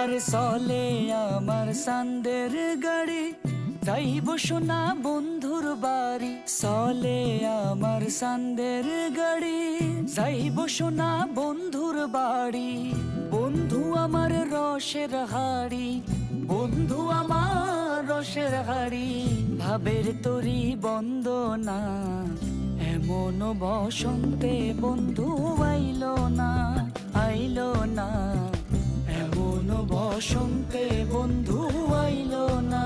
আরে চলে আমার সান্দের গাড়ি, যাইব সোনা বন্ধুর বাড়ি। চলে আমার সান্দের গাড়ি, যাইব সোনা বন্ধুর বাড়ি। বন্ধু আমার রসের হাড়ি, বন্ধু আমার রসের হাড়ি। ভাবের তরি বন্দনা, এমন বসন্তে বন্ধু আইলো না, আইলো না। এমন বসন্তে বন্ধু আইলো না।